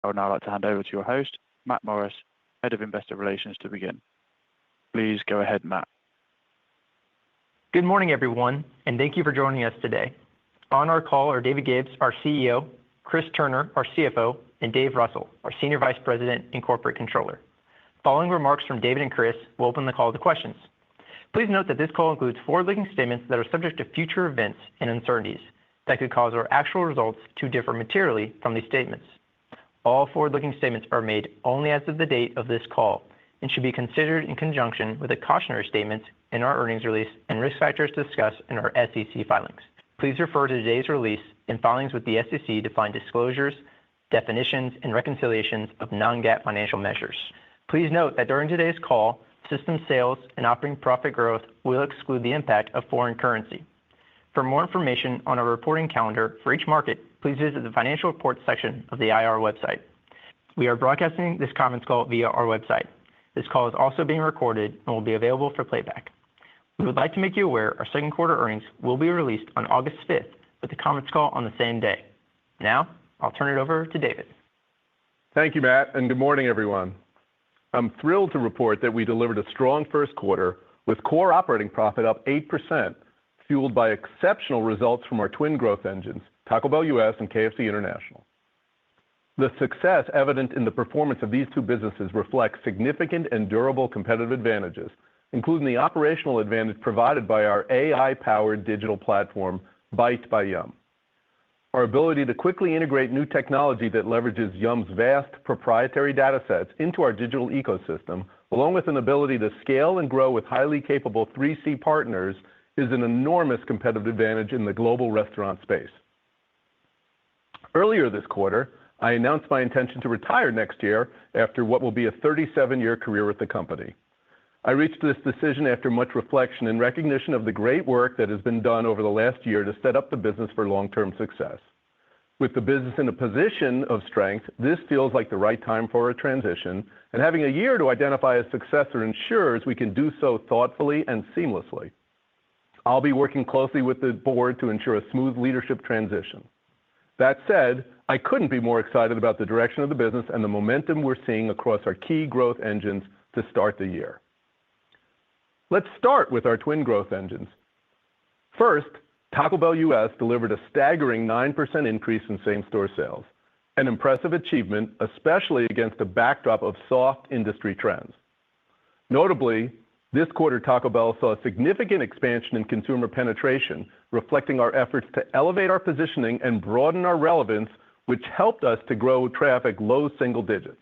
I would now like to hand over to your host, Matt Morris, Head of Investor Relations, to begin. Please go ahead, Matt. Good morning, everyone, and thank you for joining us today. On our call are David Gibbs, our CEO, Chris Turner, our CFO, and Dave Russell, our Senior Vice President and Corporate Controller. Following remarks from David and Chris, we'll open the call to questions. Please note that this call includes forward-looking statements that are subject to future events and uncertainties that could cause our actual results to differ materially from these statements. All forward-looking statements are made only as of the date of this call and should be considered in conjunction with the cautionary statements in our earnings release and risk factors discussed in our SEC filings. Please refer to today's release and filings with the SEC to find disclosures, definitions, and reconciliations of non-GAAP financial measures. Please note that during today's call, system sales and operating profit growth will exclude the impact of foreign currency. For more information on our reporting calendar for each market, please visit the financial reports section of the IR website. We are broadcasting this conference call via our website. This call is also being recorded and will be available for playback. We would like to make you aware our second quarter earnings will be released on August 5th with the conference call on the same day. Now, I'll turn it over to David. Thank you, Matt, and good morning, everyone. I'm thrilled to report that we delivered a strong first quarter with core operating profit up 8%, fueled by exceptional results from our twin growth engines, Taco Bell US and KFC International. The success evident in the performance of these two businesses reflects significant and durable competitive advantages, including the operational advantage provided by our AI-powered digital platform, Byte by Yum. Our ability to quickly integrate new technology that leverages Yum's vast proprietary data sets into our digital ecosystem, along with an ability to scale and grow with highly capable 3C partners, is an enormous competitive advantage in the global restaurant space. Earlier this quarter, I announced my intention to retire next year after what will be a 37-year career with the company. I reached this decision after much reflection and recognition of the great work that has been done over the last year to set up the business for long-term success. With the business in a position of strength, this feels like the right time for a transition, and having a year to identify a successor ensures we can do so thoughtfully and seamlessly. I'll be working closely with the board to ensure a smooth leadership transition. That said, I couldn't be more excited about the direction of the business and the momentum we're seeing across our key growth engines to start the year. Let's start with our twin growth engines. First, Taco Bell US delivered a staggering 9% increase in same-store sales, an impressive achievement, especially against a backdrop of soft industry trends. Notably, this quarter, Taco Bell saw a significant expansion in consumer penetration, reflecting our efforts to elevate our positioning and broaden our relevance, which helped us to grow traffic low single digits.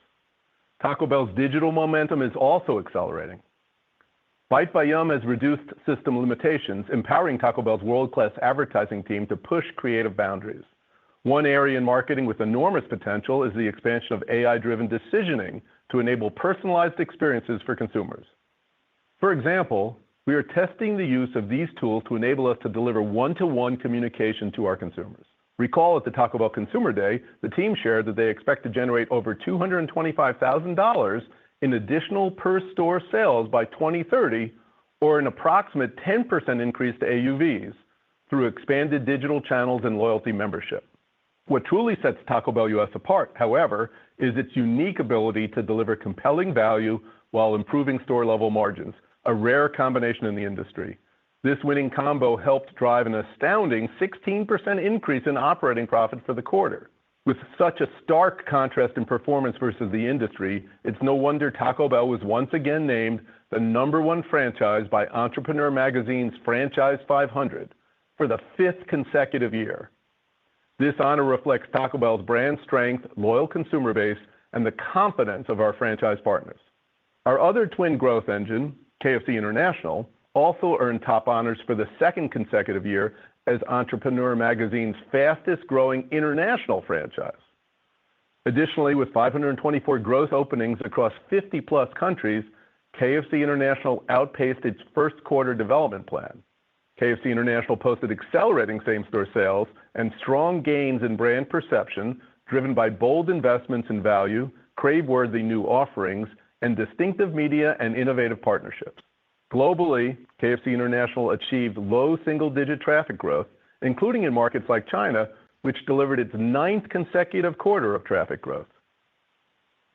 Taco Bell's digital momentum is also accelerating. Byte by Yum has reduced system limitations, empowering Taco Bell's world-class advertising team to push creative boundaries. One area in marketing with enormous potential is the expansion of AI-driven decisioning to enable personalized experiences for consumers. For example, we are testing the use of these tools to enable us to deliver one-to-one communication to our consumers. Recall at the Taco Bell Consumer Day, the team shared that they expect to generate over $225,000 in additional per-store sales by 2030, or an approximate 10% increase to AUVs through expanded digital channels and loyalty membership. What truly sets Taco Bell US apart, however, is its unique ability to deliver compelling value while improving store-level margins, a rare combination in the industry. This winning combo helped drive an astounding 16% increase in operating profit for the quarter. With such a stark contrast in performance versus the industry, it's no wonder Taco Bell was once again named the #1 franchise by Entrepreneur Magazine's Franchise 500 for the 5th consecutive year. This honor reflects Taco Bell's brand strength, loyal consumer base, and the confidence of our franchise partners. Our other twin growth engine, KFC International, also earned top honors for the 2nd consecutive year as Entrepreneur Magazine's fastest-growing international franchise. Additionally, with 524 gross openings across 50-plus countries, KFC International outpaced its first quarter development plan. KFC International posted accelerating same-store sales and strong gains in brand perception, driven by bold investments in value, crave-worthy new offerings, and distinctive media and innovative partnerships. Globally, KFC International achieved low single-digit traffic growth, including in markets like China, which delivered its 9th consecutive quarter of traffic growth.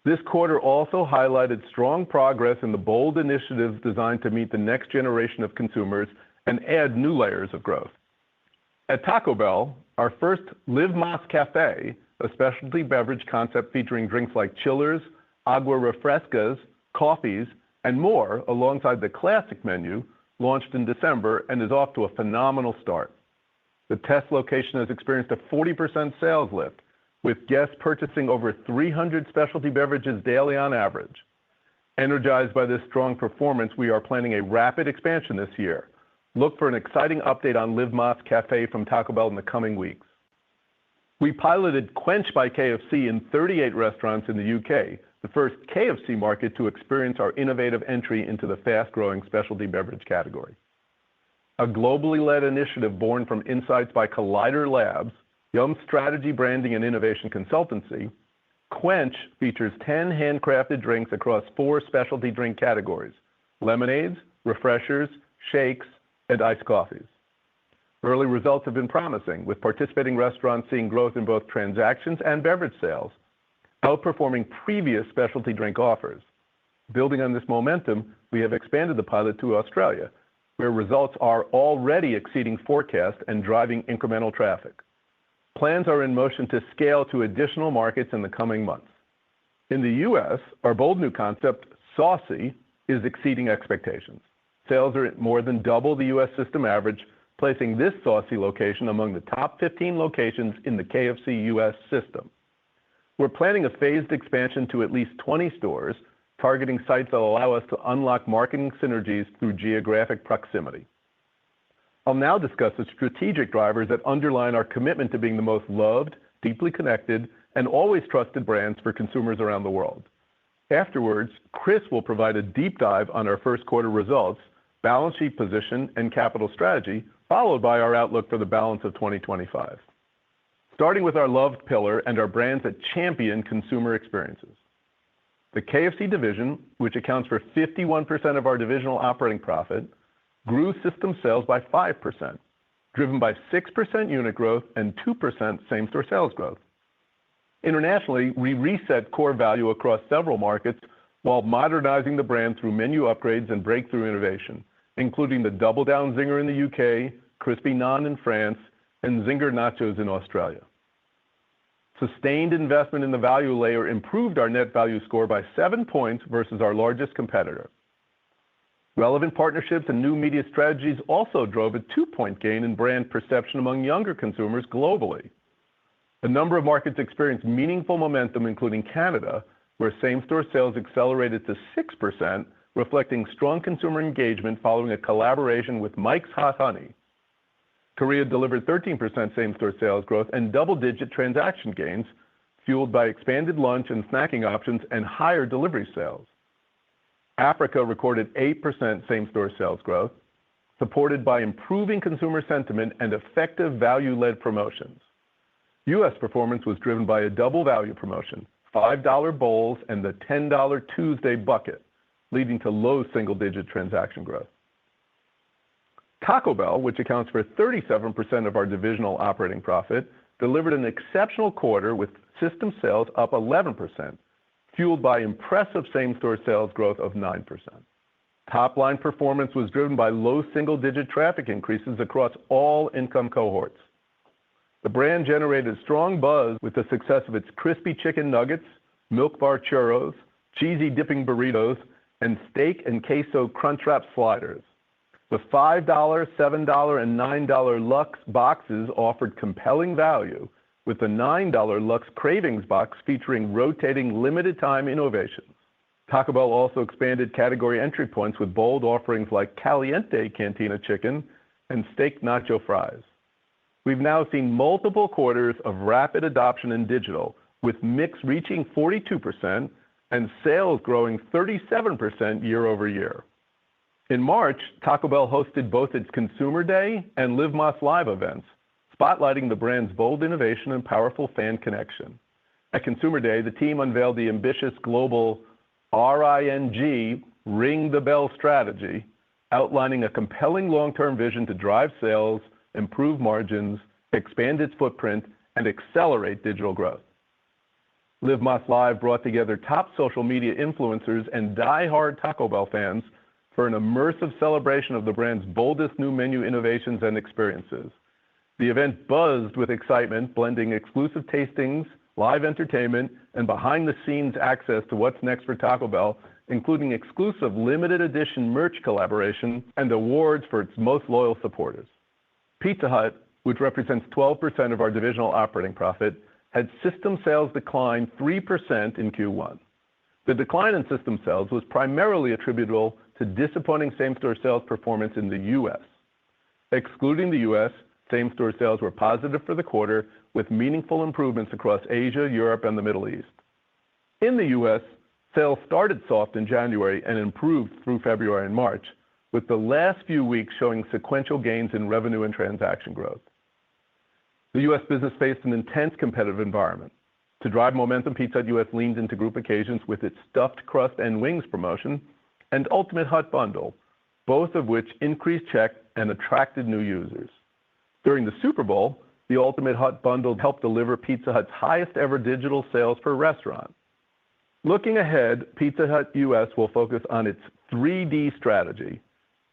This quarter also highlighted strong progress in the bold initiatives designed to meet the next generation of consumers and add new layers of growth. At Taco Bell, our first Live Más Café, a specialty beverage concept featuring drinks like chillers, agua refrescas, coffees, and more alongside the classic menu, launched in December and is off to a phenomenal start. The test location has experienced a 40% sales lift, with guests purchasing over 300 specialty beverages daily on average. Energized by this strong performance, we are planning a rapid expansion this year. Look for an exciting update on Live Más Café from Taco Bell in the coming weeks. We piloted Quench by KFC in 38 restaurants in the UK, the first KFC market to experience our innovative entry into the fast-growing specialty beverage category. A globally led initiative born from insights by Collider Labs, Yum Strategy Branding and Innovation Consultancy, Quench features 10 handcrafted drinks across 4 specialty drink categories: lemonades, refreshers, shakes, and iced coffees. Early results have been promising, with participating restaurants seeing growth in both transactions and beverage sales, outperforming previous specialty drink offers. Building on this momentum, we have expanded the pilot to Australia, where results are already exceeding forecasts and driving incremental traffic. Plans are in motion to scale to additional markets in the coming months. In the U.S., our bold new concept, Saucy, is exceeding expectations. Sales are at more than double the U.S. system average, placing this Saucy location among the top 15 locations in the KFC U.S. system. We're planning a phased expansion to at least 20 stores, targeting sites that allow us to unlock marketing synergies through geographic proximity. I'll now discuss the strategic drivers that underline our commitment to being the most loved, deeply connected, and always trusted brands for consumers around the world. Afterwards, Chris will provide a deep dive on our first quarter results, balance sheet position, and capital strategy, followed by our outlook for the balance of 2025. Starting with our loved pillar and our brands that champion consumer experiences. The KFC division, which accounts for 51% of our divisional operating profit, grew system sales by 5%, driven by 6% unit growth and 2% same-store sales growth. Internationally, we reset core value across several markets while modernizing the brand through menu upgrades and breakthrough innovation, including the Double Down Zinger in the UK, Crispy Naan in France, and Zinger Nachos in Australia. Sustained investment in the value layer improved our net value score by 7 points versus our largest competitor. Relevant partnerships and new media strategies also drove a 2-point gain in brand perception among younger consumers globally. A number of markets experienced meaningful momentum, including Canada, where same-store sales accelerated to 6%, reflecting strong consumer engagement following a collaboration with Mike's Hot Honey. Korea delivered 13% same-store sales growth and double-digit transaction gains, fueled by expanded lunch and snacking options and higher delivery sales. Africa recorded 8% same-store sales growth, supported by improving consumer sentiment and effective value-led promotions. U.S. performance was driven by a double value promotion, $5 bowls and the $10 Tuesday bucket, leading to low single-digit transaction growth. Taco Bell, which accounts for 37% of our divisional operating profit, delivered an exceptional quarter with system sales up 11%, fueled by impressive same-store sales growth of 9%. Top-line performance was driven by low single-digit traffic increases across all income cohorts. The brand generated strong buzz with the success of its crispy chicken nuggets, milk bar churros, cheesy dipping burritos, and steak and queso Crunchwrap sliders. The $5, $7, and $9 Lux boxes offered compelling value, with the $9 Lux Cravings box featuring rotating limited-time innovations. Taco Bell also expanded category entry points with bold offerings like Caliente Cantina Chicken and Steak Nacho Fries. We've now seen multiple quarters of rapid adoption in digital, with mix reaching 42% and sales growing 37% year over year. In March, Taco Bell hosted both its Consumer Day and Live Más Live events, spotlighting the brand's bold innovation and powerful fan connection. At Consumer Day, the team unveiled the ambitious global RING, Ring the Bell strategy, outlining a compelling long-term vision to drive sales, improve margins, expand its footprint, and accelerate digital growth. Live Más Live brought together top social media influencers and die-hard Taco Bell fans for an immersive celebration of the brand's boldest new menu innovations and experiences. The event buzzed with excitement, blending exclusive tastings, live entertainment, and behind-the-scenes access to what's next for Taco Bell, including exclusive limited edition merch collaboration and awards for its most loyal supporters. Pizza Hut, which represents 12% of our divisional operating profit, had system sales decline 3% in Q1. The decline in system sales was primarily attributable to disappointing same-store sales performance in the U.S. Excluding the U.S., same-store sales were positive for the quarter, with meaningful improvements across Asia, Europe, and the Middle East. In the U.S., sales started soft in January and improved through February and March, with the last few weeks showing sequential gains in revenue and transaction growth. The U.S. business faced an intense competitive environment. To drive momentum, Pizza Hut U.S. leaned into group occasions with its stuffed crust and wings promotion and Ultimate Hut Bundle, both of which increased check and attracted new users. During the Super Bowl, the Ultimate Hut Bundle helped deliver Pizza Hut's highest ever digital sales per restaurant. Looking ahead, Pizza Hut U.S. will focus on its 3D strategy: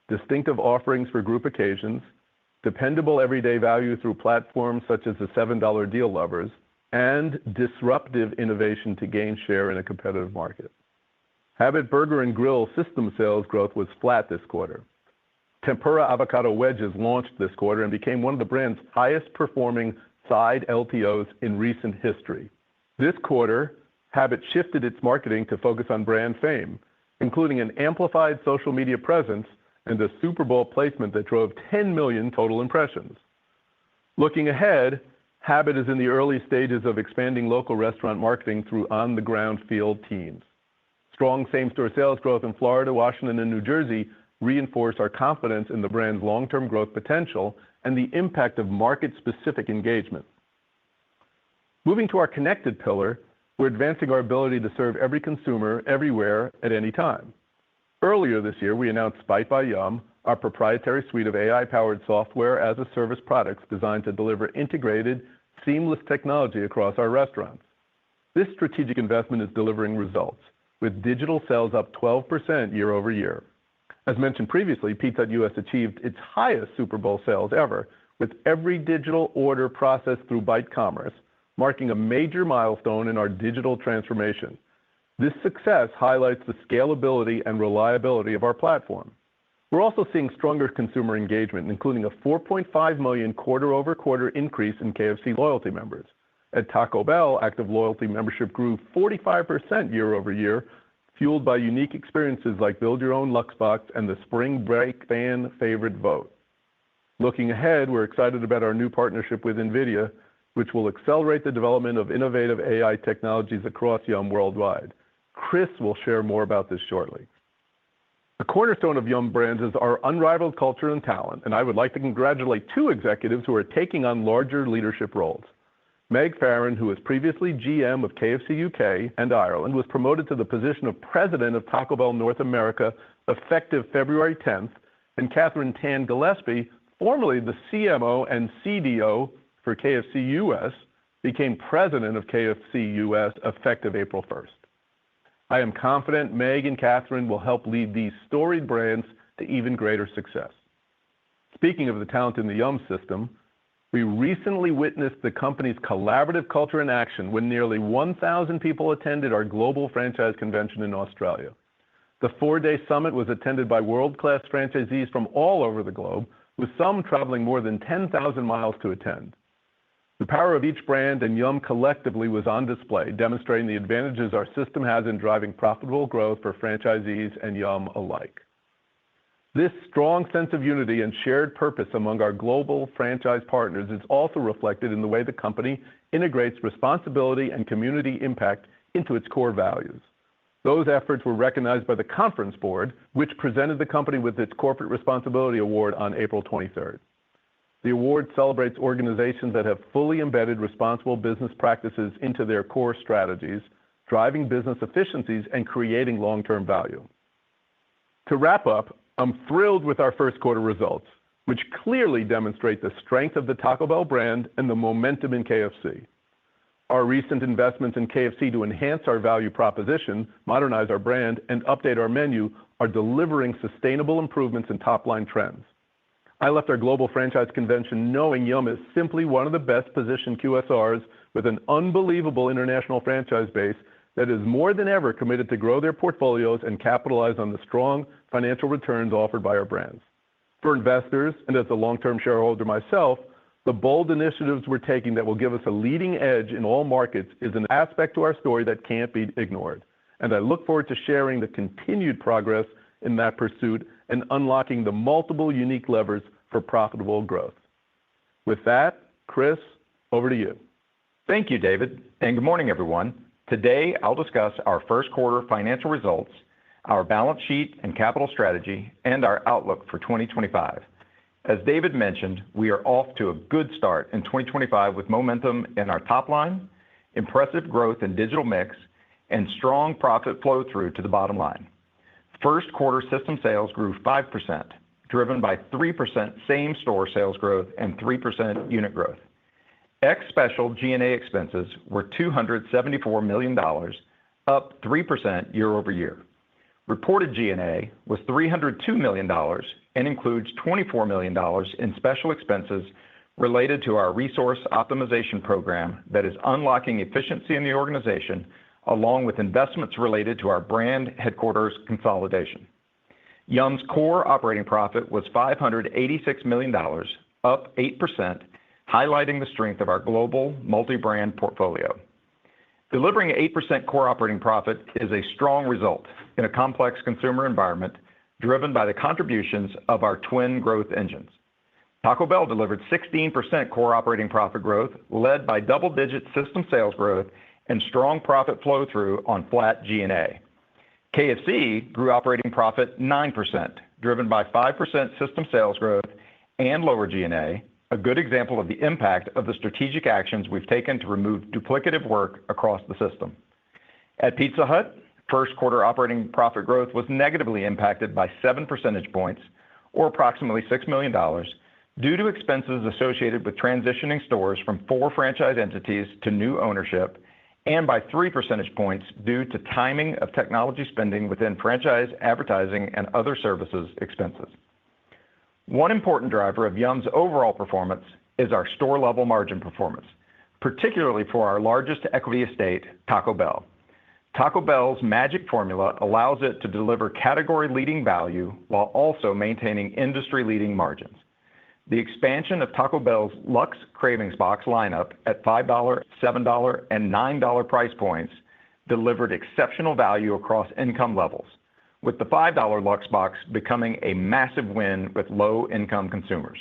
distinctive offerings for group occasions, dependable everyday value through platforms such as the $7 Deal Lovers, and disruptive innovation to gain share in a competitive market. Habit Burger and Grill system sales growth was flat this quarter. Tempura Avocado Wedges launched this quarter and became one of the brand's highest performing side LTOs in recent history. This quarter, Habit shifted its marketing to focus on brand fame, including an amplified social media presence and a Super Bowl placement that drove 10 million total impressions. Looking ahead, Habit is in the early stages of expanding local restaurant marketing through on-the-ground field teams. Strong same-store sales growth in Florida, Washington, and New Jersey reinforce our confidence in the brand's long-term growth potential and the impact of market-specific engagement. Moving to our connected pillar, we're advancing our ability to serve every consumer, everywhere, at any time. Earlier this year, we announced Byte by Yum, our proprietary suite of AI-powered software-as-a-service products designed to deliver integrated, seamless technology across our restaurants. This strategic investment is delivering results, with digital sales up 12% year over year. As mentioned previously, Pizza Hut U.S. achieved its highest Super Bowl sales ever, with every digital order processed through Byte Commerce, marking a major milestone in our digital transformation. This success highlights the scalability and reliability of our platform. We're also seeing stronger consumer engagement, including a 4.5 million quarter-over-quarter increase in KFC loyalty members. At Taco Bell, active loyalty membership grew 45% year over year, fueled by unique experiences like Build Your Own Luxbox and the Spring Break Fan Favorite Vote. Looking ahead, we're excited about our new partnership with NVIDIA, which will accelerate the development of innovative AI technologies across Yum worldwide. Chris will share more about this shortly. The cornerstone of Yum Brands is our unrivaled culture and talent, and I would like to congratulate two executives who are taking on larger leadership roles. Meg Farren, who was previously GM of KFC UK and Ireland, was promoted to the position of President of Taco Bell North America effective February 10th, and Catherine Tan Gillespie, formerly the CMO and CDO for KFC US, became President of KFC US effective April 1st. I am confident Meg and Catherine will help lead these storied brands to even greater success. Speaking of the talent in the Yum system, we recently witnessed the company's collaborative culture in action when nearly 1,000 people attended our global franchise convention in Australia. The four-day summit was attended by world-class franchisees from all over the globe, with some traveling more than 10,000 miles to attend. The power of each brand and Yum collectively was on display, demonstrating the advantages our system has in driving profitable growth for franchisees and Yum alike. This strong sense of unity and shared purpose among our global franchise partners is also reflected in the way the company integrates responsibility and community impact into its core values. Those efforts were recognized by the Conference Board, which presented the company with its Corporate Responsibility Award on April 23rd. The award celebrates organizations that have fully embedded responsible business practices into their core strategies, driving business efficiencies and creating long-term value. To wrap up, I'm thrilled with our first quarter results, which clearly demonstrate the strength of the Taco Bell brand and the momentum in KFC. Our recent investments in KFC to enhance our value proposition, modernize our brand, and update our menu are delivering sustainable improvements in top-line trends. I left our global franchise convention knowing Yum! Is simply one of the best-positioned QSRs with an unbelievable international franchise base that is more than ever committed to grow their portfolios and capitalize on the strong financial returns offered by our brands. For investors, and as a long-term shareholder myself, the bold initiatives we're taking that will give us a leading edge in all markets is an aspect to our story that can't be ignored. And I look forward to sharing the continued progress in that pursuit and unlocking the multiple unique levers for profitable growth. With that, Chris, over to you. Thank you, David, and good morning, everyone. Today, I'll discuss our first quarter financial results, our balance sheet and capital strategy, and our outlook for 2025. As David mentioned, we are off to a good start in 2025 with momentum in our top line, impressive growth in digital mix, and strong profit flow through to the bottom line. First quarter system sales grew 5%, driven by 3% same-store sales growth and 3% unit growth. Ex-special G&A expenses were $274 million, up 3% year over year. Reported G&A was $302 million and includes $24 million in special expenses related to our resource optimization program that is unlocking efficiency in the organization, along with investments related to our brand headquarters consolidation. Yum's core operating profit was $586 million, up 8%, highlighting the strength of our global multi-brand portfolio. Delivering 8% core operating profit is a strong result in a complex consumer environment driven by the contributions of our twin growth engines. Taco Bell delivered 16% core operating profit growth, led by double-digit system sales growth and strong profit flow through on flat G&A. KFC grew operating profit 9%, driven by 5% system sales growth and lower G&A, a good example of the impact of the strategic actions we've taken to remove duplicative work across the system. At Pizza Hut, first quarter operating profit growth was negatively impacted by 7 percentage points, or approximately $6 million, due to expenses associated with transitioning stores from 4 franchise entities to new ownership, and by 3 percentage points due to timing of technology spending within franchise advertising and other services expenses. One important driver of Yum's overall performance is our store-level margin performance, particularly for our largest equity estate, Taco Bell. Taco Bell's magic formula allows it to deliver category-leading value while also maintaining industry-leading margins. The expansion of Taco Bell's Luxe Cravings Box lineup at $5, $7, and $9 price points delivered exceptional value across income levels, with the $5 Luxe Box becoming a massive win with low-income consumers.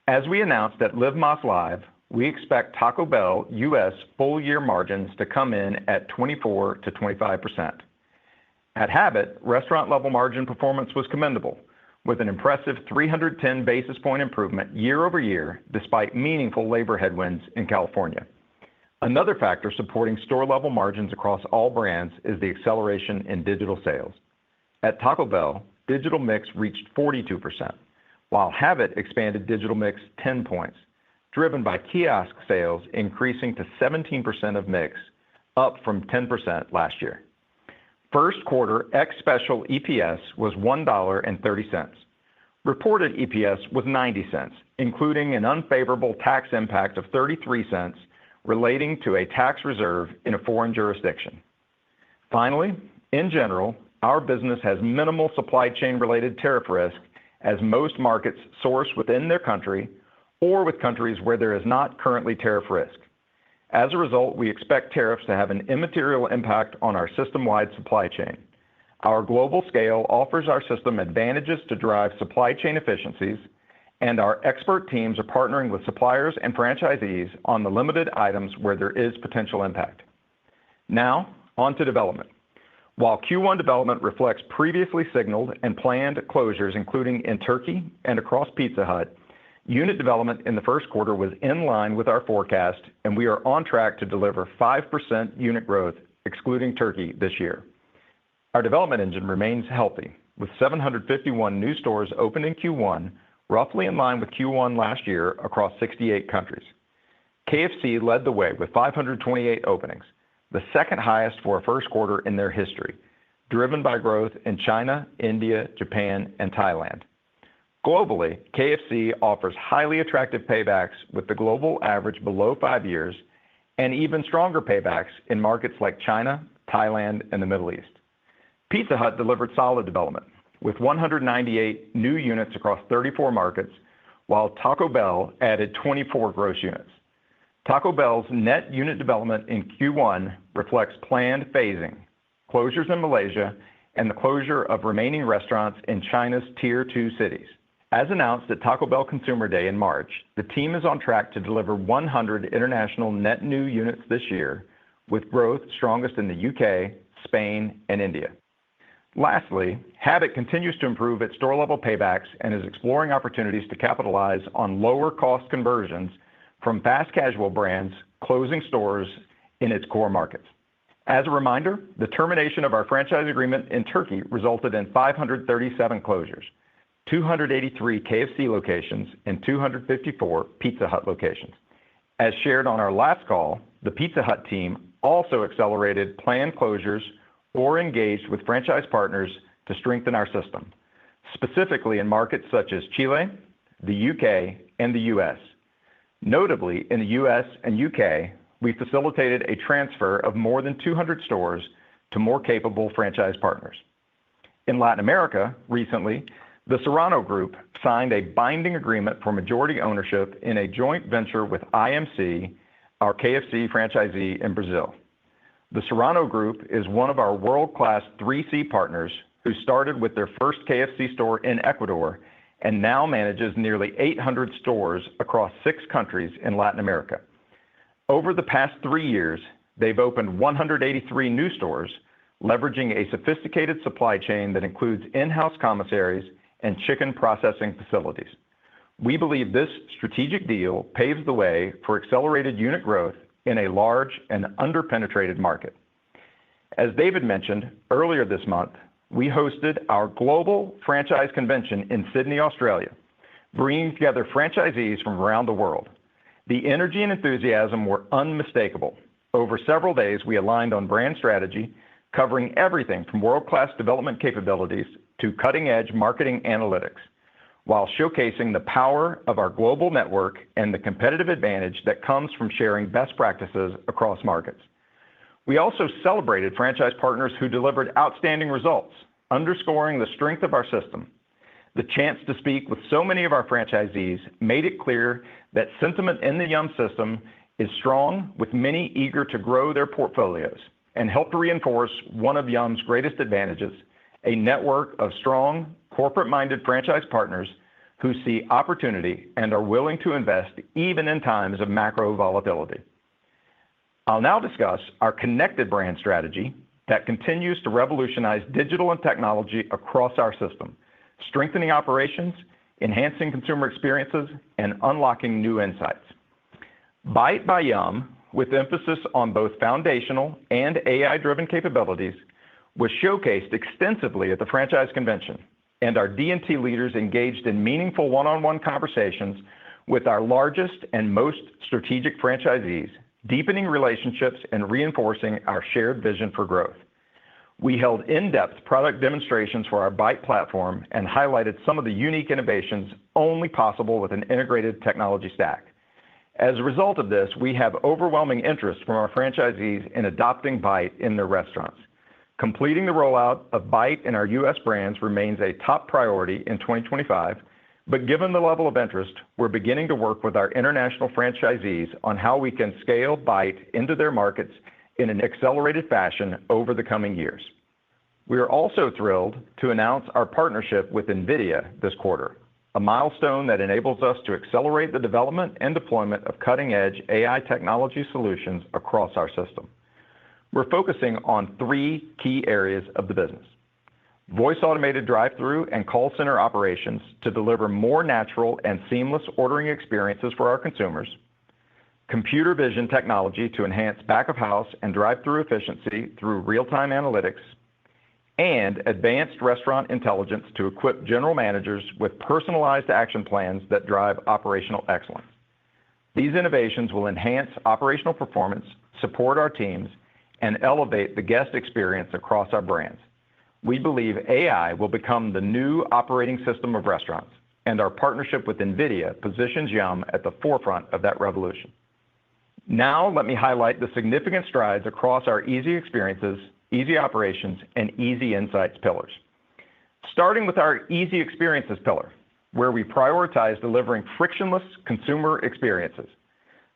As we announced at Live Más Live, we expect Taco Bell U.S. full-year margins to come in at 24% to 25%. At Habit, restaurant-level margin performance was commendable, with an impressive 310 basis point improvement year over year, despite meaningful labor headwinds in California. Another factor supporting store-level margins across all brands is the acceleration in digital sales. At Taco Bell, digital mix reached 42%, while Habit expanded digital mix 10 points, driven by kiosk sales increasing to 17% of mix, up from 10% last year. First quarter ex-special EPS was $1.30. Reported EPS was 90 cents, including an unfavorable tax impact of 33 cents relating to a tax reserve in a foreign jurisdiction. Finally, in general, our business has minimal supply chain-related tariff risk, as most markets source within their country or with countries where there is not currently tariff risk. As a result, we expect tariffs to have an immaterial impact on our system-wide supply chain. Our global scale offers our system advantages to drive supply chain efficiencies, and our expert teams are partnering with suppliers and franchisees on the limited items where there is potential impact. Now, on to development. While Q1 development reflects previously signaled and planned closures, including in Turkey and across Pizza Hut, unit development in the first quarter was in line with our forecast, and we are on track to deliver 5% unit growth, excluding Turkey, this year. Our development engine remains healthy, with 751 new stores opened in Q1, roughly in line with Q1 last year across 68 countries. KFC led the way with 528 openings, the second highest for a first quarter in their history, driven by growth in China, India, Japan, and Thailand. Globally, KFC offers highly attractive paybacks with the global average below 5 years and even stronger paybacks in markets like China, Thailand, and the Middle East. Pizza Hut delivered solid development with 198 new units across 34 markets, while Taco Bell added 24 gross units. Taco Bell's net unit development in Q1 reflects planned phasing, closures in Malaysia, and the closure of remaining restaurants in China's Tier 2 cities. As announced at Taco Bell Consumer Day in March, the team is on track to deliver 100 international net new units this year, with growth strongest in the UK, Spain, and India. Lastly, Habit continues to improve its store-level paybacks and is exploring opportunities to capitalize on lower-cost conversions from fast casual brands closing stores in its core markets. As a reminder, the termination of our franchise agreement in Turkey resulted in 537 closures, 283 KFC locations, and 254 Pizza Hut locations. As shared on our last call, the Pizza Hut team also accelerated planned closures or engaged with franchise partners to strengthen our system, specifically in markets such as Chile, the UK, and the US. Notably, in the US and UK, we facilitated a transfer of more than 200 stores to more capable franchise partners. In Latin America, recently, the Serrano Group signed a binding agreement for majority ownership in a joint venture with IMC, our KFC franchisee in Brazil. The Serrano Group is one of our world-class 3C partners who started with their first KFC store in Ecuador and now manages nearly 800 stores across 6 countries in Latin America. Over the past 3 years, they've opened 183 new stores, leveraging a sophisticated supply chain that includes in-house commissaries and chicken processing facilities. We believe this strategic deal paves the way for accelerated unit growth in a large and underpenetrated market. As David mentioned, earlier this month, we hosted our global franchise convention in Sydney, Australia, bringing together franchisees from around the world. The energy and enthusiasm were unmistakable. Over several days, we aligned on brand strategy, covering everything from world-class development capabilities to cutting-edge marketing analytics, while showcasing the power of our global network and the competitive advantage that comes from sharing best practices across markets. We also celebrated franchise partners who delivered outstanding results, underscoring the strength of our system. The chance to speak with so many of our franchisees made it clear that sentiment in the Yum system is strong, with many eager to grow their portfolios, and helped reinforce one of Yum's greatest advantages, a network of strong, corporate-minded franchise partners who see opportunity and are willing to invest even in times of macro volatility. I'll now discuss our connected brand strategy that continues to revolutionize digital and technology across our system, strengthening operations, enhancing consumer experiences, and unlocking new insights. Bite by Yum, with emphasis on both foundational and AI-driven capabilities, was showcased extensively at the franchise convention, and our D&T leaders engaged in meaningful one-on-one conversations with our largest and most strategic franchisees, deepening relationships and reinforcing our shared vision for growth. We held in-depth product demonstrations for our Bite platform and highlighted some of the unique innovations only possible with an integrated technology stack. As a result of this, we have overwhelming interest from our franchisees in adopting Bite in their restaurants. Completing the rollout of Bite in our U.S. brands remains a top priority in 2025, but given the level of interest, we're beginning to work with our international franchisees on how we can scale Bite into their markets in an accelerated fashion over the coming years. We are also thrilled to announce our partnership with NVIDIA this quarter, a milestone that enables us to accelerate the development and deployment of cutting-edge AI technology solutions across our system. We're focusing on 3 key areas of the business: voice-automated drive-through and call center operations to deliver more natural and seamless ordering experiences for our consumers, computer vision technology to enhance back-of-house and drive-through efficiency through real-time analytics, and advanced restaurant intelligence to equip general managers with personalized action plans that drive operational excellence. These innovations will enhance operational performance, support our teams, and elevate the guest experience across our brands. We believe AI will become the new operating system of restaurants, and our partnership with NVIDIA positions Yum at the forefront of that revolution. Now, let me highlight the significant strides across our Easy Experiences, Easy Operations, and Easy Insights pillars. Starting with our Easy Experiences pillar, where we prioritize delivering frictionless consumer experiences.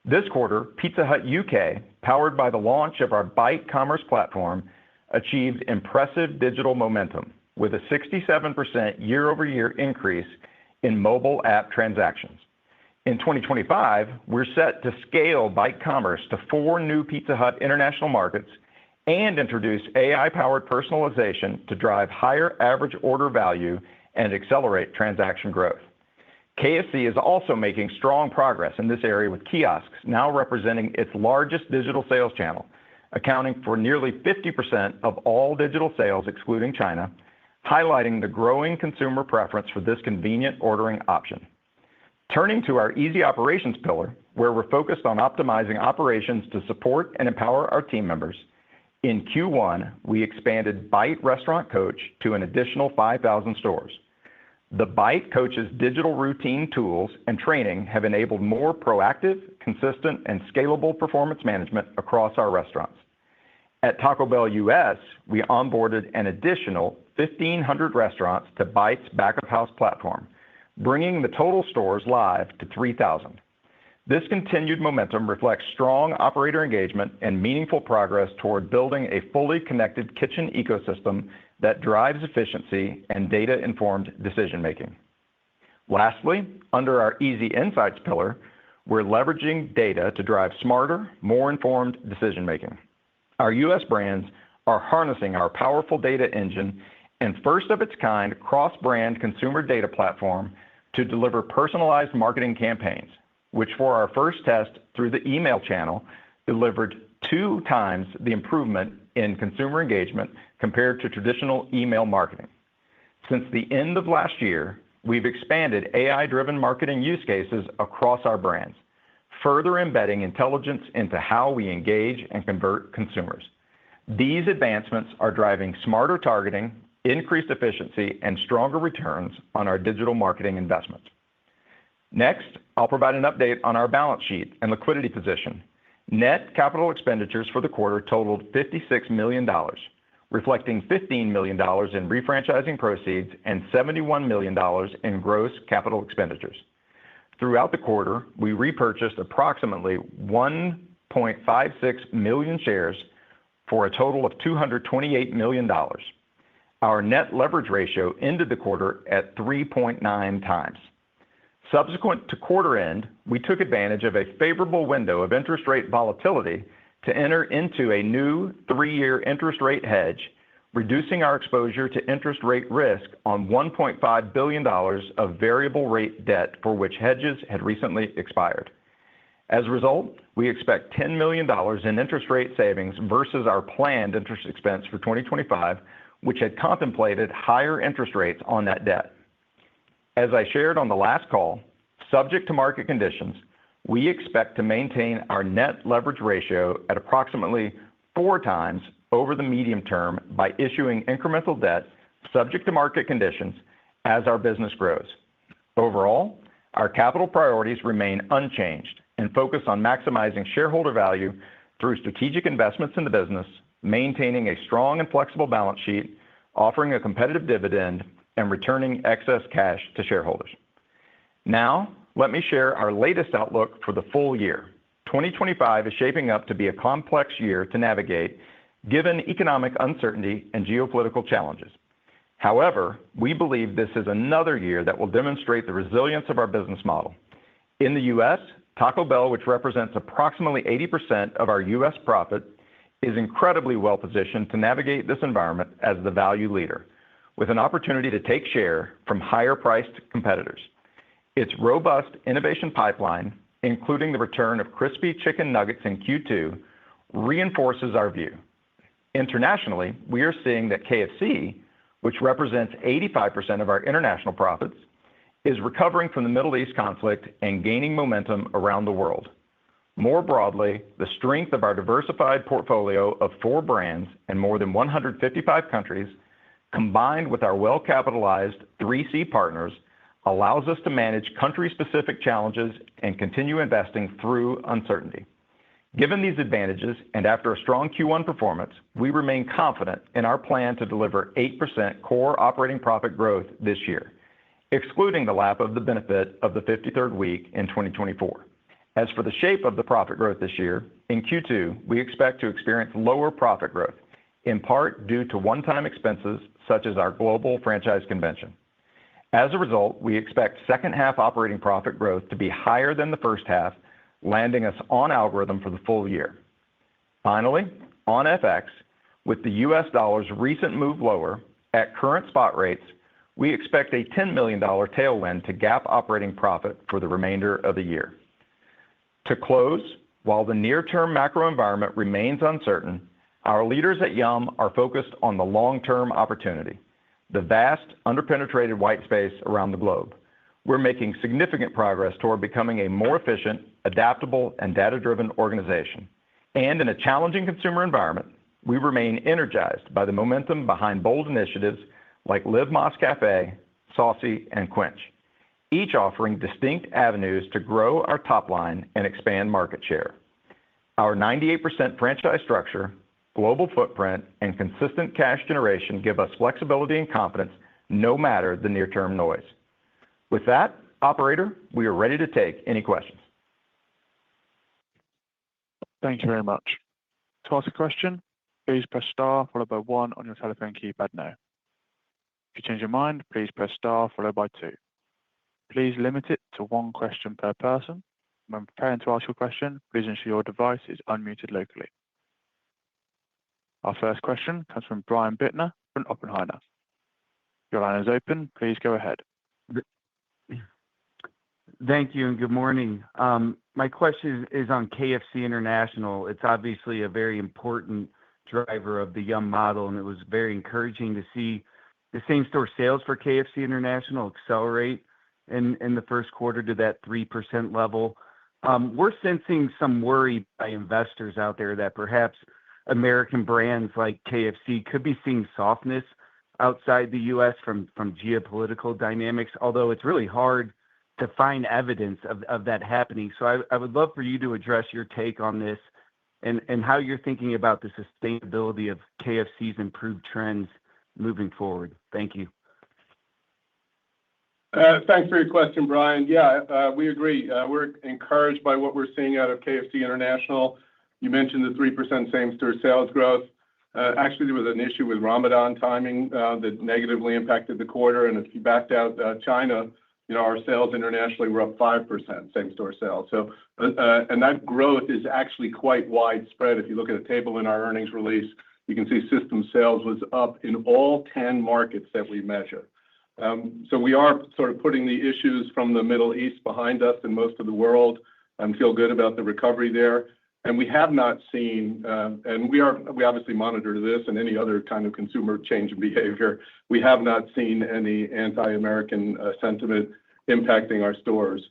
This quarter, Pizza Hut UK, powered by the launch of our Byte commerce platform, achieved impressive digital momentum with a 67% year-over-year increase in mobile app transactions. In 2025, we're set to scale Byte commerce to 4 new Pizza Hut international markets and introduce AI-powered personalization to drive higher average order value and accelerate transaction growth. KFC is also making strong progress in this area with kiosks now representing its largest digital sales channel, accounting for nearly 50% of all digital sales excluding China, highlighting the growing consumer preference for this convenient ordering option. Turning to our Easy Operations pillar, where we're focused on optimizing operations to support and empower our team members, in Q1, we expanded Byte Restaurant Coach to an additional 5,000 stores. The Byte Coach's digital routine tools and training have enabled more proactive, consistent, and scalable performance management across our restaurants. At Taco Bell US, we onboarded an additional 1,500 restaurants to Byte's back-of-house platform, bringing the total stores live to 3,000. This continued momentum reflects strong operator engagement and meaningful progress toward building a fully connected kitchen ecosystem that drives efficiency and data-informed decision-making. Lastly, under our Easy Insights pillar, we're leveraging data to drive smarter, more informed decision-making. Our U.S. brands are harnessing our powerful data engine and first-of-its-kind cross-brand consumer data platform to deliver personalized marketing campaigns, which for our first test through the email channel delivered 2 times the improvement in consumer engagement compared to traditional email marketing. Since the end of last year, we've expanded AI-driven marketing use cases across our brands, further embedding intelligence into how we engage and convert consumers. These advancements are driving smarter targeting, increased efficiency, and stronger returns on our digital marketing investments. Next, I'll provide an update on our balance sheet and liquidity position. Net capital expenditures for the quarter totaled $56 million, reflecting $15 million in refranchising proceeds and $71 million in gross capital expenditures. Throughout the quarter, we repurchased approximately 1.56 million shares for a total of $228 million. Our net leverage ratio ended the quarter at 3.9 times. Subsequent to quarter end, we took advantage of a favorable window of interest rate volatility to enter into a new 3-year interest rate hedge, reducing our exposure to interest rate risk on $1.5 billion of variable rate debt for which hedges had recently expired. As a result, we expect $10 million in interest rate savings versus our planned interest expense for 2025, which had contemplated higher interest rates on that debt. As I shared on the last call, subject to market conditions, we expect to maintain our net leverage ratio at approximately 4 times over the medium term by issuing incremental debt subject to market conditions as our business grows. Overall, our capital priorities remain unchanged and focus on maximizing shareholder value through strategic investments in the business, maintaining a strong and flexible balance sheet, offering a competitive dividend, and returning excess cash to shareholders. Now, let me share our latest outlook for the full year. 2025 is shaping up to be a complex year to navigate given economic uncertainty and geopolitical challenges. However, we believe this is another year that will demonstrate the resilience of our business model. In the U.S., Taco Bell, which represents approximately 80% of our U.S. profit, is incredibly well-positioned to navigate this environment as the value leader, with an opportunity to take share from higher-priced competitors. Its robust innovation pipeline, including the return of crispy chicken nuggets in Q2, reinforces our view. Internationally, we are seeing that KFC, which represents 85% of our international profits, is recovering from the Middle East conflict and gaining momentum around the world. More broadly, the strength of our diversified portfolio of 4 brands in more than 155 countries, combined with our well-capitalized 3C partners, allows us to manage country-specific challenges and continue investing through uncertainty. Given these advantages, and after a strong Q1 performance, we remain confident in our plan to deliver 8% core operating profit growth this year, excluding the lap of the benefit of the 53rd week in 2024. As for the shape of the profit growth this year, in Q2, we expect to experience lower profit growth, in part due to one-time expenses such as our global franchise convention. As a result, we expect second-half operating profit growth to be higher than the first half, landing us on algorithm for the full year. Finally, on FX, with the US dollar's recent move lower, at current spot rates, we expect a $10 million tailwind to GAAP operating profit for the remainder of the year. To close, while the near-term macro environment remains uncertain, our leaders at Yum are focused on the long-term opportunity, the vast underpenetrated white space around the globe. We're making significant progress toward becoming a more efficient, adaptable, and data-driven organization. And in a challenging consumer environment, we remain energized by the momentum behind bold initiatives like Live Más Café, Saucy, and Quench, each offering distinct avenues to grow our top line and expand market share. Our 98% franchise structure, global footprint, and consistent cash generation give us flexibility and confidence no matter the near-term noise. With that, operator, we are ready to take any questions. Thank you very much. To ask a question, please press star followed by 1 on your telephone keypad now. If you change your mind, please press star followed by 2. Please limit it to 1 question per person. When preparing to ask your question, please ensure your device is unmuted locally. Our first question comes from Brian Bittner from Oppenheimer. Your line is open. Please go ahead. Thank you and good morning. My question is on KFC International. It's obviously a very important driver of the Yum model, and it was very encouraging to see the same-store sales for KFC International accelerate in the first quarter to that 3% level. We're sensing some worry by investors out there that perhaps American brands like KFC could be seeing softness outside the U.S. from geopolitical dynamics, although it's really hard to find evidence of that happening. So I would love for you to address your take on this and how you're thinking about the sustainability of KFC's improved trends moving forward. Thank you. Thanks for your question, Brian. Yeah, we agree. We're encouraged by what we're seeing out of KFC International. You mentioned the 3% same-store sales growth. Actually, there was an issue with Ramadan timing that negatively impacted the quarter. And if you backed out China, our sales internationally were up 5% same-store sales. So, and that growth is actually quite widespread. If you look at a table in our earnings release, you can see system sales was up in all 10 markets that we measure. So we are sort of putting the issues from the Middle East behind us in most of the world and feel good about the recovery there. And we have not seen, and we obviously monitor this and any other kind of consumer change in behavior. We have not seen any anti-American sentiment impacting our stores.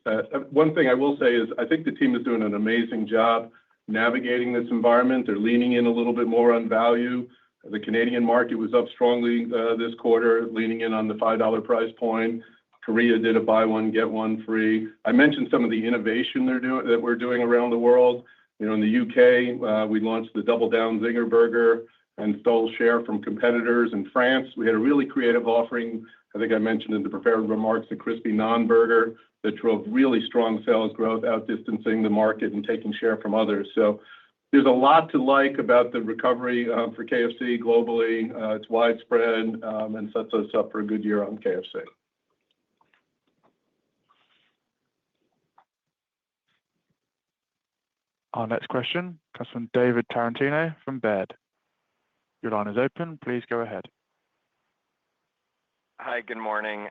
One thing I will say is I think the team is doing an amazing job navigating this environment. They're leaning in a little bit more on value. The Canadian market was up strongly this quarter, leaning in on the $5 price point. Korea did a buy one, get one free. I mentioned some of the innovation that we're doing around the world. In the UK, we launched the Double Down Zinger Burger and stole share from competitors. In France, we had a really creative offering. I think I mentioned in the prepared remarks, the Crispy Naan Burger that drove really strong sales growth, outdistancing the market and taking share from others. So there's a lot to like about the recovery for KFC globally. It's widespread and sets us up for a good year on KFC. Our next question comes from David Tarantino from Baird. Your line is open. Please go ahead. Hi, good morning.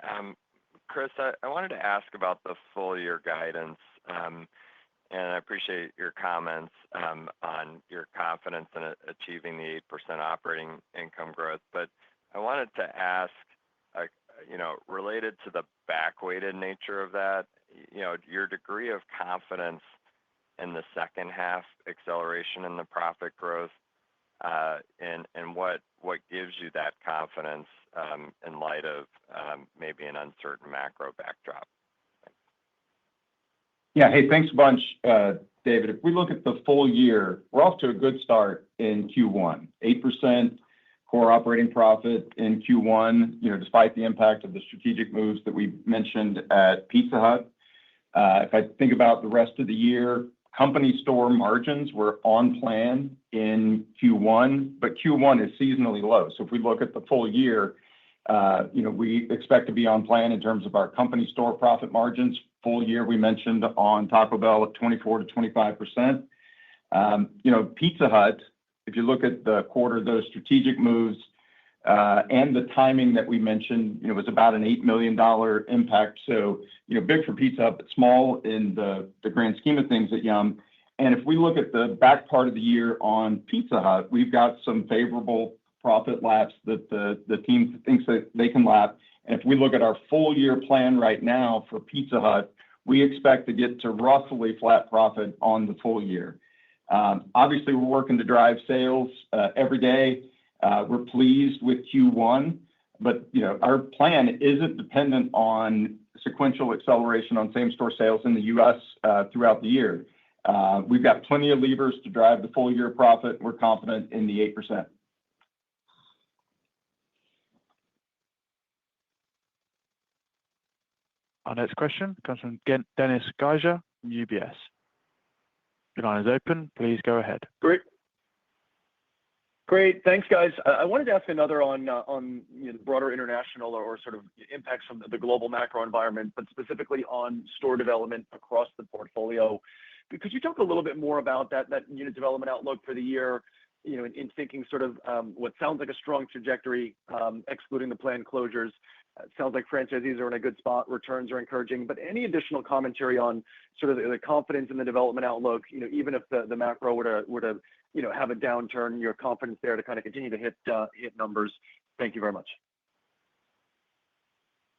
Chris, I wanted to ask about the full year guidance, and I appreciate your comments on your confidence in achieving the 8% operating income growth. But I wanted to ask, related to the back-weighted nature of that, your degree of confidence in the second half acceleration in the profit growth, and what gives you that confidence in light of maybe an uncertain macro backdrop? Yeah. Hey, thanks a bunch, David. If we look at the full year, we're off to a good start in Q1. 8% core operating profit in Q1, despite the impact of the strategic moves that we mentioned at Pizza Hut. If I think about the rest of the year, company store margins were on plan in Q1, but Q1 is seasonally low. So if we look at the full year, we expect to be on plan in terms of our company store profit margins. Full year, we mentioned on Taco Bell at 24% to 25%. Pizza Hut, if you look at the quarter, those strategic moves and the timing that we mentioned, was about an $8 million impact. So big for Pizza Hut, but small in the grand scheme of things at Yum. And if we look at the back part of the year on Pizza Hut, we've got some favorable profit laps that the team thinks that they can lap. And if we look at our full year plan right now for Pizza Hut, we expect to get to roughly flat profit on the full year. Obviously, we're working to drive sales every day. We're pleased with Q1, but our plan isn't dependent on sequential acceleration on same-store sales in the U.S. Throughout the year. We've got plenty of levers to drive the full year profit. We're confident in the 8%. Our next question comes from Dennis Geiger from UBS. Your line is open. Please go ahead. Great. Thanks, guys. I wanted to ask another on the broader international or sort of impacts from the global macro environment, but specifically on store development across the portfolio. Could you talk a little bit more about that unit development outlook for the year, in thinking sort of what sounds like a strong trajectory, excluding the planned closures? It sounds like franchisees are in a good spot. Returns are encouraging. But any additional commentary on sort of the confidence in the development outlook, even if the macro were to have a downturn, your confidence there to kind of continue to hit numbers? Thank you very much.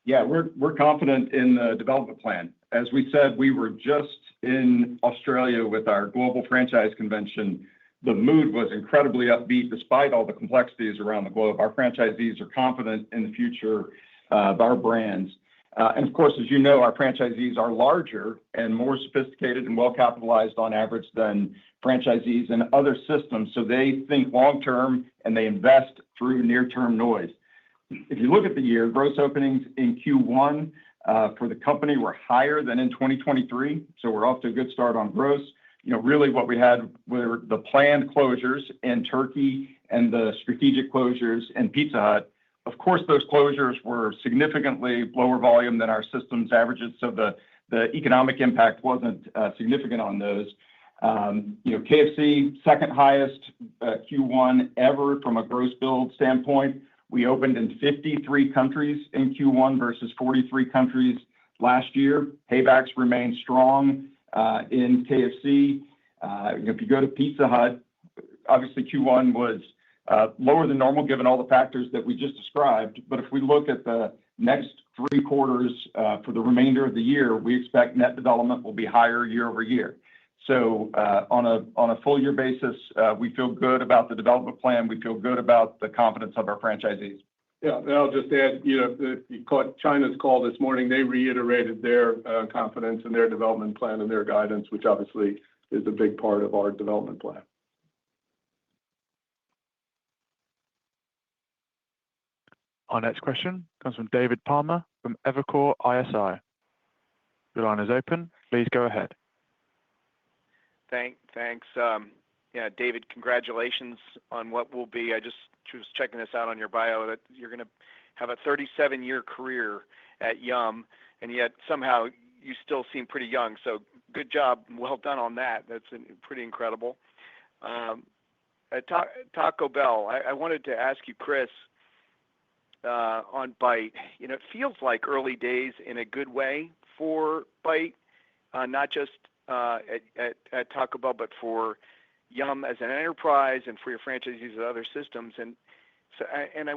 Yeah, we're confident in the development plan. As we said, we were just in Australia with our global franchise convention. The mood was incredibly upbeat despite all the complexities around the globe. Our franchisees are confident in the future of our brands. And of course, as you know, our franchisees are larger and more sophisticated and well-capitalized on average than franchisees in other systems. So they think long-term and they invest through near-term noise. If you look at the year, gross openings in Q1 for the company were higher than in 2023. So we're off to a good start on gross. Really what we had were the planned closures in Turkey and the strategic closures in Pizza Hut. Of course, those closures were significantly lower volume than our system's averages, so the economic impact wasn't significant on those. KFC, second highest Q1 ever from a gross build standpoint. We opened in 53 countries in Q1 versus 43 countries last year. Paybacks remain strong in KFC. If you go to Pizza Hut, obviously Q1 was lower than normal given all the factors that we just described. But if we look at the next 3 quarters for the remainder of the year, we expect net development will be higher year over year. So on a full year basis, we feel good about the development plan. We feel good about the confidence of our franchisees. Yeah, and I'll just add, if you caught China's call this morning, they reiterated their confidence in their development plan and their guidance, which obviously is a big part of our development plan. Our next question comes from David Palmer from Evercore ISI. Your line is open. Please go ahead. Thanks. Yeah, David, congratulations on what will be. I just was checking this out on your bio that you're going to have a 37-year career at Yum, and yet somehow you still seem pretty young. So good job. Well done on that. That's pretty incredible. At Taco Bell, I wanted to ask you, Chris, on Bite. It feels like early days in a good way for Bite, not just at Taco Bell, but for Yum as an enterprise and for your franchisees at other systems. And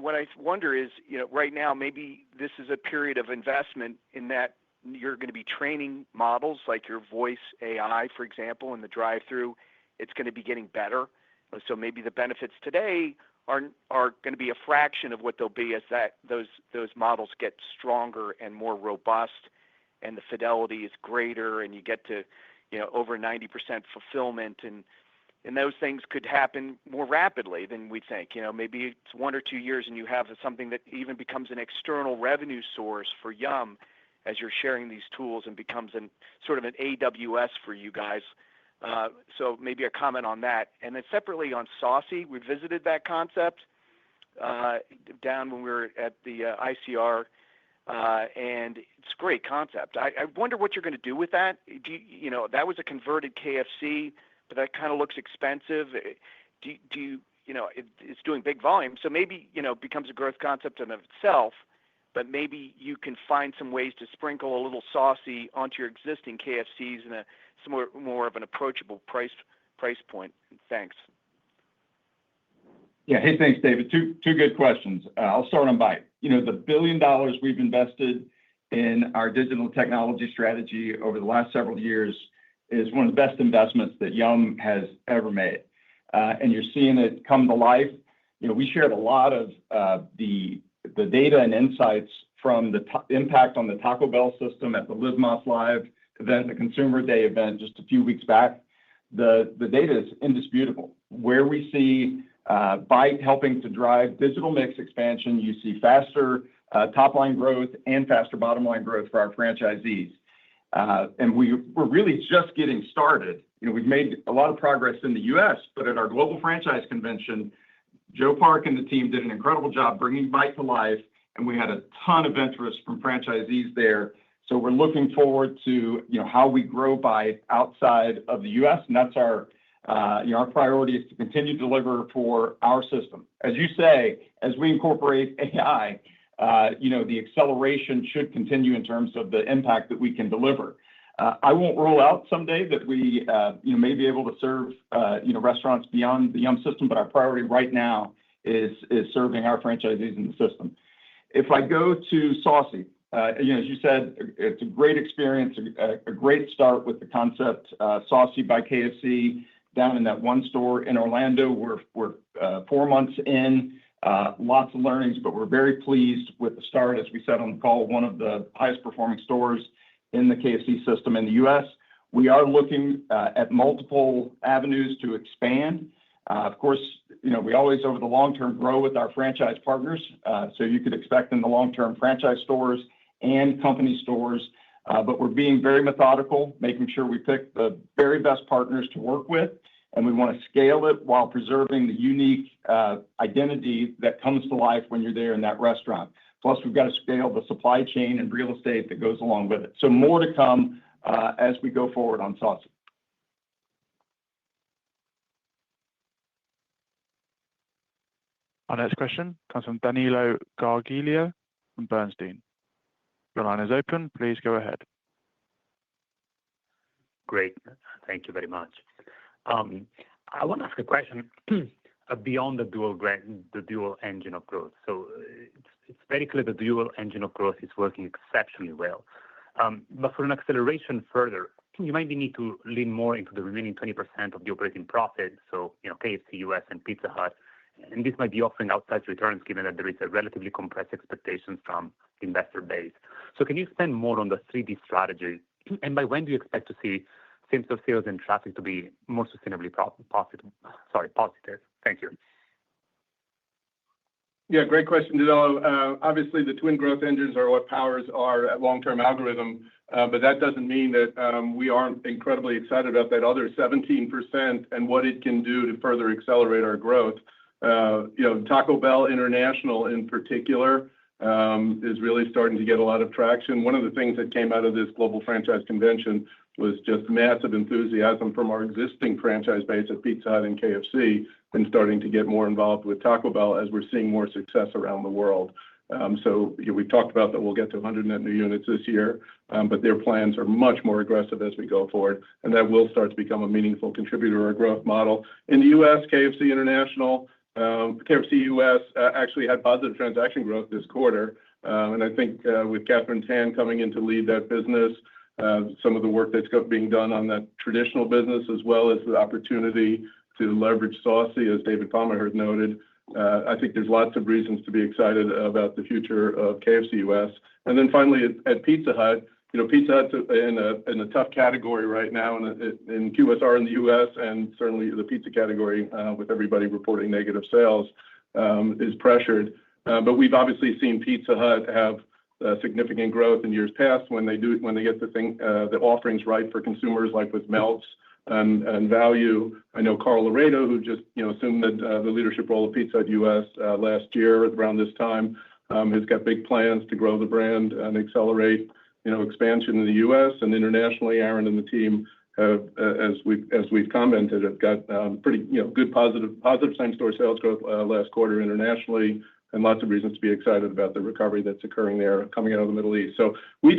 What I wonder is, right now, maybe this is a period of investment in that you're going to be training models like your voice AI, for example, in the drive-through. It's going to be getting better. So maybe the benefits today are going to be a fraction of what they'll be as those models get stronger and more robust, and the fidelity is greater, and you get to over 90% fulfillment, and those things could happen more rapidly than we think. Maybe it's 1 or 2 years, and you have something that even becomes an external revenue source for Yum as you're sharing these tools and becomes sort of an AWS for you guys. So maybe a comment on that. And then separately on Saucy, we visited that concept down when we were at the ICR, and it's a great concept. I wonder what you're going to do with that. That was a converted KFC, but that kind of looks expensive. It's doing big volume, so maybe it becomes a growth concept in of itself. But maybe you can find some ways to sprinkle a little Saucy onto your existing KFCs in some more of an approachable price point. Thanks. Yeah. Hey, thanks, David. Two good questions. I'll start on Byte. The $1 billion we've invested in our digital technology strategy over the last several years is one of the best investments that Yum has ever made. And you're seeing it come to life. We shared a lot of the data and insights from the impact on the Taco Bell system at the Live Más Live event, the Consumer Day event just a few weeks back. The data is indisputable. Where we see Byte helping to drive digital mix expansion, you see faster top-line growth and faster bottom-line growth for our franchisees. And we're really just getting started. We've made a lot of progress in the U.S., but at our Global Franchise Convention, Joe Park and the team did an incredible job bringing Byte to life, and we had a ton of interest from franchisees there. So we're looking forward to how we grow Byte outside of the U.S., and that's our priority is to continue to deliver for our system. As you say, as we incorporate AI, the acceleration should continue in terms of the impact that we can deliver. I won't rule out someday that we may be able to serve restaurants beyond the Yum system, but our priority right now is serving our franchisees in the system. If I go to Saucy, as you said, it's a great experience, a great start with the concept Saucy by KFC down in that one store in Orlando. We're 4 months in, lots of learnings, but we're very pleased with the start. As we said on the call, one of the highest performing stores in the KFC system in the U.S. We are looking at multiple avenues to expand. Of course, we always, over the long term, grow with our franchise partners. So you could expect in the long term franchise stores and company stores. But we're being very methodical, making sure we pick the very best partners to work with. And we want to scale it while preserving the unique identity that comes to life when you're there in that restaurant. Plus, we've got to scale the supply chain and real estate that goes along with it. So more to come as we go forward on Saucy. Our next question comes from Danilo Gargiulo from Bernstein. Your line is open. Please go ahead. Great. Thank you very much. I want to ask a question beyond the dual engine of growth. So it's very clear the dual engine of growth is working exceptionally well. But for an acceleration further, you might need to lean more into the remaining 20% of the operating profit. So, KFC US and Pizza Hut. And this might be offering outsized returns given that there is a relatively compressed expectations from the investor base. So can you expand more on the 3D strategy? And by when do you expect to see same-store sales and traffic to be more sustainably positive? Thank you. Yeah, great question, Danilo. Obviously, the twin growth engines are what powers our long-term algorithm, but that doesn't mean that we aren't incredibly excited about that other 17% and what it can do to further accelerate our growth. Taco Bell International in particular is really starting to get a lot of traction. One of the things that came out of this Global Franchise Convention was just massive enthusiasm from our existing franchise base at Pizza Hut and KFC and starting to get more involved with Taco Bell as we're seeing more success around the world. So we talked about that we'll get to 100 net new units this year, but their plans are much more aggressive as we go forward, and that will start to become a meaningful contributor to our growth model. In the U.S., KFC International, KFC US actually had positive transaction growth this quarter. And I think with Catherine Tan coming in to lead that business, some of the work that's being done on that traditional business, as well as the opportunity to leverage Saucy, as David Palmer had noted, I think there's lots of reasons to be excited about the future of KFC US. And then finally, at Pizza Hut, Pizza Hut's in a tough category right now in QSR in the US, and certainly the pizza category, with everybody reporting negative sales, is pressured. But we've obviously seen Pizza Hut have significant growth in years past when they get the offerings right for consumers, like with Melts and value. I know Carl Laredo, who just assumed the leadership role of Pizza Hut US last year around this time, has got big plans to grow the brand and accelerate expansion in the US and internationally. Aaron and the team have, as we've commented, have got pretty good positive same-store sales growth last quarter internationally, and lots of reasons to be excited about the recovery that's occurring there coming out of the Middle East. So we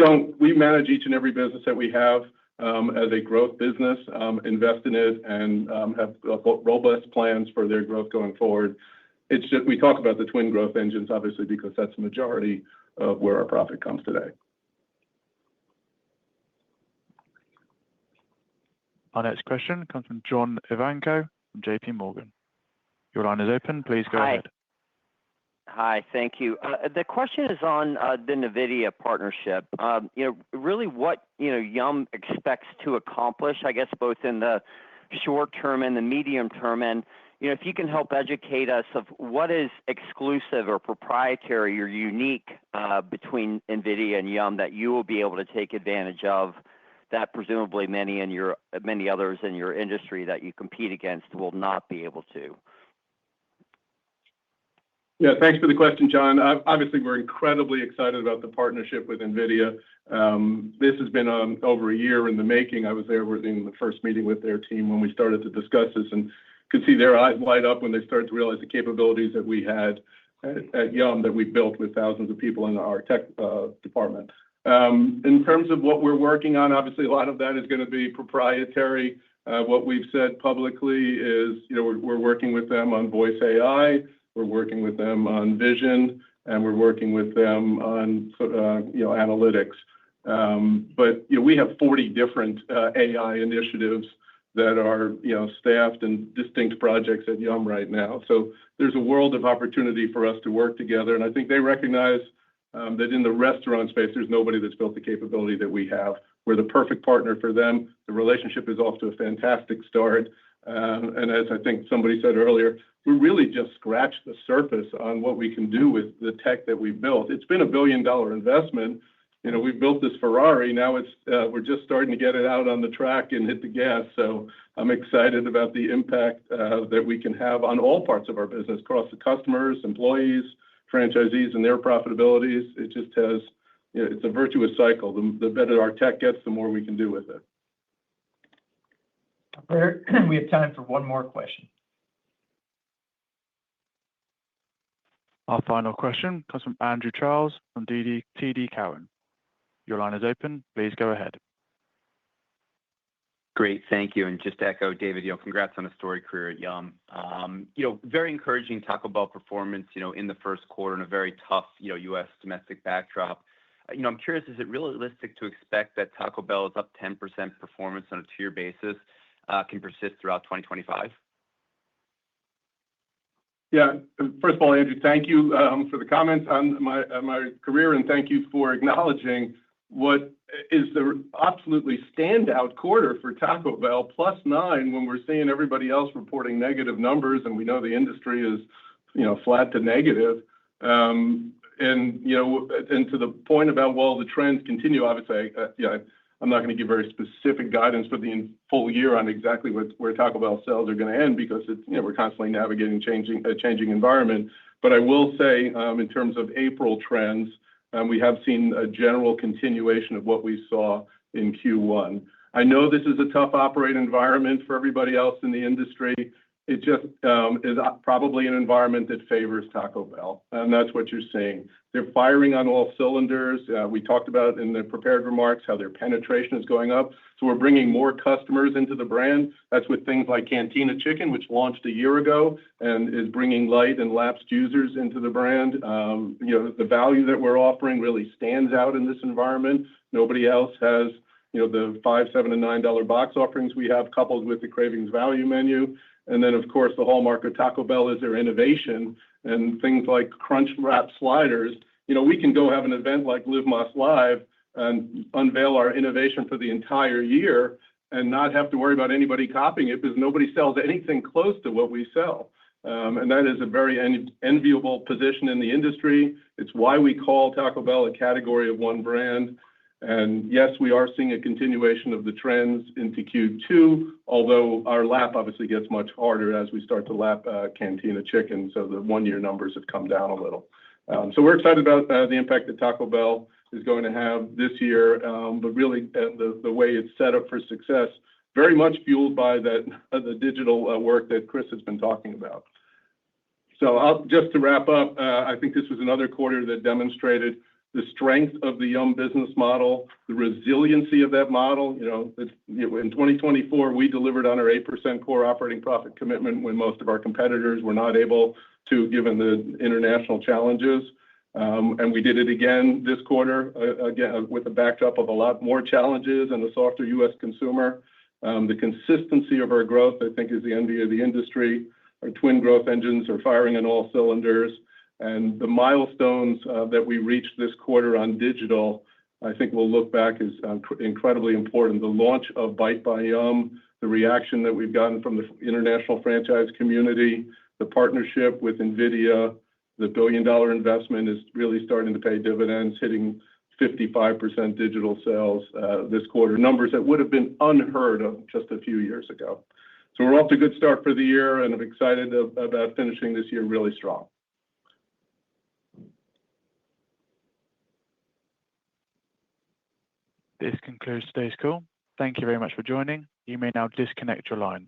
manage each and every business that we have as a growth business, invest in it, and have robust plans for their growth going forward. It's just we talk about the twin growth engines, obviously, because that's the majority of where our profit comes today. Our next question comes from John Ivankoe from JP Morgan. Your line is open. Please go ahead. Hi, thank you. The question is on the NVIDIA partnership. Really what Yum expects to accomplish, I guess, both in the short term and the medium term. And if you can help educate us of what is exclusive or proprietary or unique between NVIDIA and Yum that you will be able to take advantage of, that presumably many others in your industry that you compete against will not be able to. Yeah, thanks for the question, John. Obviously, we're incredibly excited about the partnership with NVIDIA. This has been over a year in the making. I was there in the first meeting with their team when we started to discuss this, and could see their eyes light up when they started to realize the capabilities that we had at Yum that we built with thousands of people in our tech department. In terms of what we're working on, obviously, a lot of that is going to be proprietary. What we've said publicly is, we're working with them on voice AI, we're working with them on vision, and we're working with them on, analytics. But we have 40 different AI initiatives that are, staffed and distinct projects at Yum right now. So there's a world of opportunity for us to work together, and I think they recognize that in the restaurant space, there's nobody that's built the capability that we have. We're the perfect partner for them. The relationship is off to a fantastic start. And as I think somebody said earlier, we really just scratched the surface on what we can do with the tech that we've built. It's been $1 billion investment. We've built this Ferrari. Now we're just starting to get it out on the track and hit the gas. So I'm excited about the impact that we can have on all parts of our business, across the customers, employees, franchisees, and their profitabilities. It just has, it's a virtuous cycle. The better our tech gets, the more we can do with it. We have time for one more question. Our final question comes from Andrew Charles from TD Cowen. Your line is open. Please go ahead. Great, thank you. And just to echo David, congrats on a storied career at Yum. Very encouraging Taco Bell performance, in the first quarter in a very tough, U.S. domestic backdrop. I'm curious, is it realistic to expect that Taco Bell's up 10% performance on a two-year basis can persist throughout 2025? Yeah. First of all, Andrew, thank you for the comments on my career, and thank you for acknowledging what is the absolutely standout quarter for Taco Bell, +9, when we're seeing everybody else reporting negative numbers, and we know the industry is, flat to negative. And to the point about, well, the trends continue, obviously, I'm not going to give very specific guidance for the full year on exactly where Taco Bell sales are going to end, because it's, we're constantly navigating a changing environment. But I will say, in terms of April trends, we have seen a general continuation of what we saw in Q1. I know this is a tough operating environment for everybody else in the industry. It just is probably an environment that favors Taco Bell, and that's what you're seeing. They're firing on all cylinders. We talked about in the prepared remarks how their penetration is going up. So we're bringing more customers into the brand. That's with things like Cantina Chicken, which launched a year ago and is bringing light and lapsed users into the brand. The value that we're offering really stands out in this environment. Nobody else has, the $5, $7, and $9 box offerings we have, coupled with the Cravings Value Menu. And then, of course, the hallmark of Taco Bell is their innovation and things like Crunch Wrap Sliders. We can go have an event like Live Más Live and unveil our innovation for the entire year and not have to worry about anybody copying it because nobody sells anything close to what we sell. And that is a very enviable position in the industry. It's why we call Taco Bell a category of one brand. And yes, we are seeing a continuation of the trends into Q2, although our lap obviously gets much harder as we start to lap Cantina Chicken. So the one-year numbers have come down a little. So we're excited about the impact that Taco Bell is going to have this year, but really the way it's set up for success, very much fueled by the digital work that Chris has been talking about. So just to wrap up, I think this was another quarter that demonstrated the strength of the Yum business model, the resiliency of that model. In 2024, we delivered on our 8% core operating profit commitment when most of our competitors were not able to, given the international challenges. And we did it again this quarter, again, with a backdrop of a lot more challenges and a softer U.S. consumer. The consistency of our growth, I think, is the envy of the industry. Our twin growth engines are firing on all cylinders. And the milestones that we reached this quarter on digital, I think we'll look back as incredibly important. The launch of Byte by Yum, the reaction that we've gotten from the international franchise community, the partnership with NVIDIA, the billion-dollar investment is really starting to pay dividends, hitting 55% digital sales this quarter, numbers that would have been unheard of just a few years ago. So we're off to a good start for the year, and I'm excited about finishing this year really strong. This concludes today's call. Thank you very much for joining. You may now disconnect your lines.